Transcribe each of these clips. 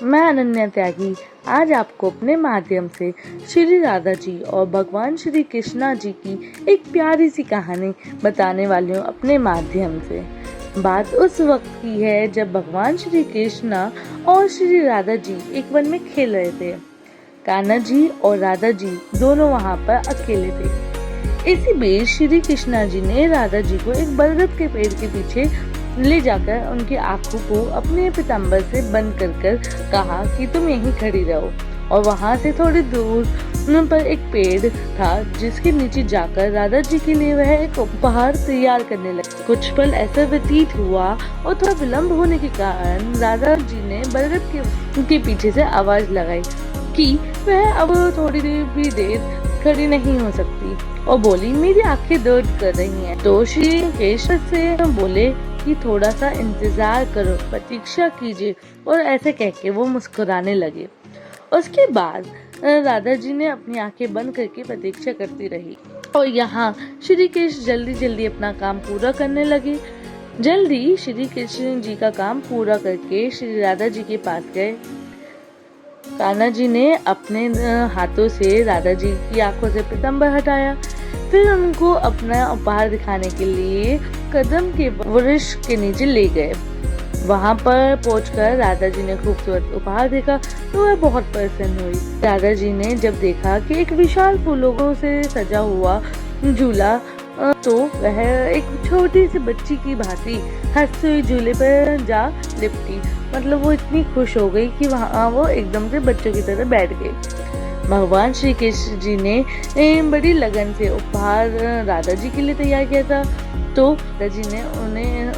मैं अनन्या त्यागी आज आपको अपने माध्यम से श्री राधा जी और भगवान श्री कृष्णा जी की एक प्यारी सी कहानी बताने वाली हूँ अपने माध्यम से। बात उस वक्त की है जब भगवान श्री कृष्णा और श्री राधा जी एक वन में खेल रहे थे। कान्हा जी और राधा जी दोनों वहाँ पर अकेले थे। इसी बीच श्री कृष्णा जी ने राधा जी को एक बरगद के पेड़ के पीछे ले जाकर उनकी आंखों को अपने पीताम्बर से बंद कर कहा कि तुम यहीं खड़ी रहो। और वहां से थोड़ी दूर पर एक पेड़ था जिसके नीचे जाकर राधा जी के लिए वह एक उपहार तैयार करने लगे। कुछ पल ऐसा व्यतीत हुआ और थोड़ा विलंब होने के कारण राधा जी ने बरगद के पीछे से आवाज लगाई कि वह अब थोड़ी भी देर खड़ी नहीं हो सकती और बोली मेरी आंखें दर्द कर रही हैं। तो श्री कृष्ण से बोले कि थोड़ा सा इंतजार करो, प्रतीक्षा कीजिए, और ऐसे कह के वो मुस्कुराने लगे। उसके बाद राधा जी ने अपनी आंखें बंद करके प्रतीक्षा करती रही और यहाँ श्री कृष्ण जल्दी जल्दी अपना काम पूरा करने लगे। जल्दी श्री कृष्ण जी का काम पूरा करके श्री राधा जी के पास गए। कान्हा जी ने अपने हाथों से राधा जी की आंखों से पीताम्बर हटाया, फिर उनको अपना उपहार दिखाने के लिए कदम के वृक्ष के नीचे ले गए। वहां पर पहुंचकर राधा जी ने खूबसूरत उपहार देखा तो वह बहुत प्रसन्न हुई। राधा जी ने जब देखा कि एक विशाल फूलों से सजा हुआ झूला तो वह एक छोटी सी बच्ची की भांति हंसते हुए झूले पर जा लिपटी। मतलब वो इतनी खुश हो गई कि वहाँ वो एकदम से बच्चों की तरह बैठ गई। भगवान श्री कृष्ण जी ने बड़ी लगन से उपहार राधा जी के लिए तैयार किया था। तो राधा जी ने उन्हें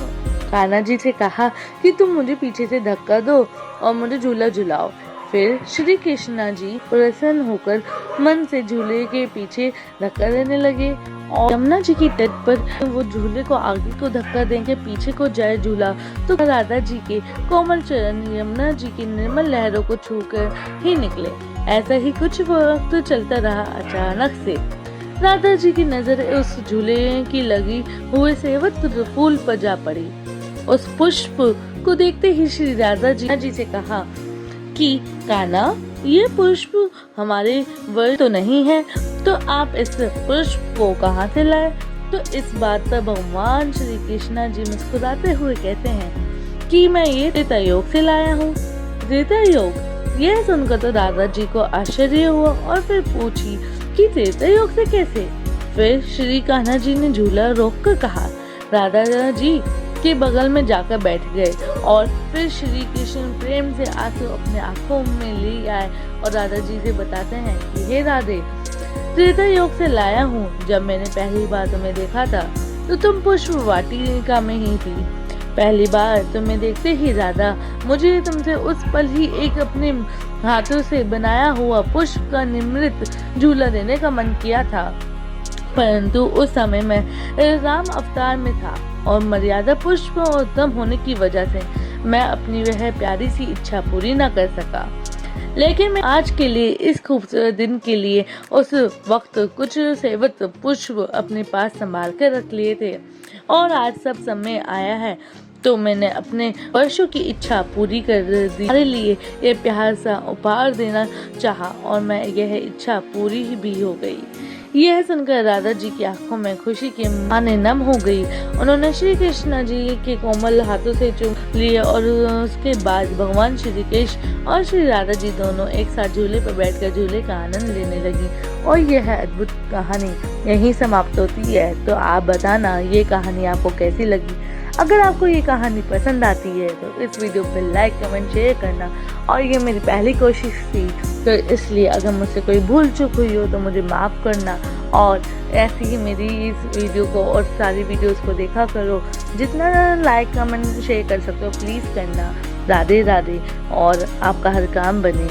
कान्हा जी से कहा कि तुम मुझे पीछे से धक्का दो और मुझे झूला झुलाओ। फिर श्री कृष्णा जी प्रसन्न होकर मन से झूले के पीछे धक्का देने लगे और यमुना जी की तट पर वो झूले को आगे को धक्का देंगे पीछे को जाए झूला तो राधा जी के कोमल चरण यमुना जी की निर्मल लहरों को छूकर ही निकले। ऐसा ही कुछ वक्त चलता रहा। अचानक से राधा जी की नजर उस झूले की लगी हुए सेवक फूल पर जा पड़ी। उस पुष्प को देखते ही श्री राधा जी से कहा कि कान्हा ये पुष्प हमारे वर्ष तो नहीं है, तो आप इस पुष्प को कहाँ से लाए? तो इस बात पर भगवान श्री कृष्णा जी मुस्कुराते हुए कहते हैं कि मैं ये त्रेता योग से लाया हूँ। त्रेता योग? यह सुनकर तो राधा जी को आश्चर्य हुआ और फिर पूछी कि त्रेता योग से कैसे? फिर श्री कान्हा जी ने झूला रोक कर कहा। राधा जी के बगल में जाकर बैठ गए और फिर श्री कृष्ण प्रेम से आंसू अपने आंखों में ले आए और राधा जी से बताते हैं कि हे राधे, त्रेता योग से लाया हूँ। जब मैंने पहली बार तुम्हें देखा था तो तुम पुष्प वाटिका में ही थी। पहली बार तुम्हें देखते ही राधा मुझे तुमसे उस पल ही एक अपने हाथों से बनाया हुआ पुष्प का निमृत झूला देने का मन किया था, परंतु उस समय मैं राम अवतार में था और मर्यादा पुष्प उत्तम होने की वजह से मैं अपनी वह प्यारी सी इच्छा पूरी न कर सका। लेकिन मैं आज के लिए इस खूबसूरत दिन के लिए उस वक्त कुछ सेवक पुष्प अपने पास संभाल कर रख लिए थे और आज सब समय आया है तो मैंने अपने वर्षों की इच्छा पूरी कर दी। हमारे लिए ये प्यार सा उपहार देना चाहा और मैं यह इच्छा पूरी भी हो गई। यह सुनकर राधा जी की आंखों में खुशी की माने नम हो गई। उन्होंने श्री कृष्णा जी के कोमल हाथों से चूम लिए और उसके बाद भगवान श्री कृष्ण और श्री राधा जी दोनों एक साथ झूले पर बैठकर झूले का आनंद लेने लगी। और यह अद्भुत कहानी यहीं समाप्त होती है। तो आप बताना ये कहानी आपको कैसी लगी। अगर आपको ये कहानी पसंद आती है तो इस वीडियो पर लाइक कमेंट शेयर करना। और ये मेरी पहली कोशिश थी तो इसलिए अगर मुझसे कोई भूल चूक हुई हो तो मुझे माफ़ करना। और ऐसे ही मेरी इस वीडियो को और सारी वीडियोस को देखा करो। जितना लाइक कमेंट शेयर कर सकते हो प्लीज़ करना। राधे राधे और आपका हर काम बने।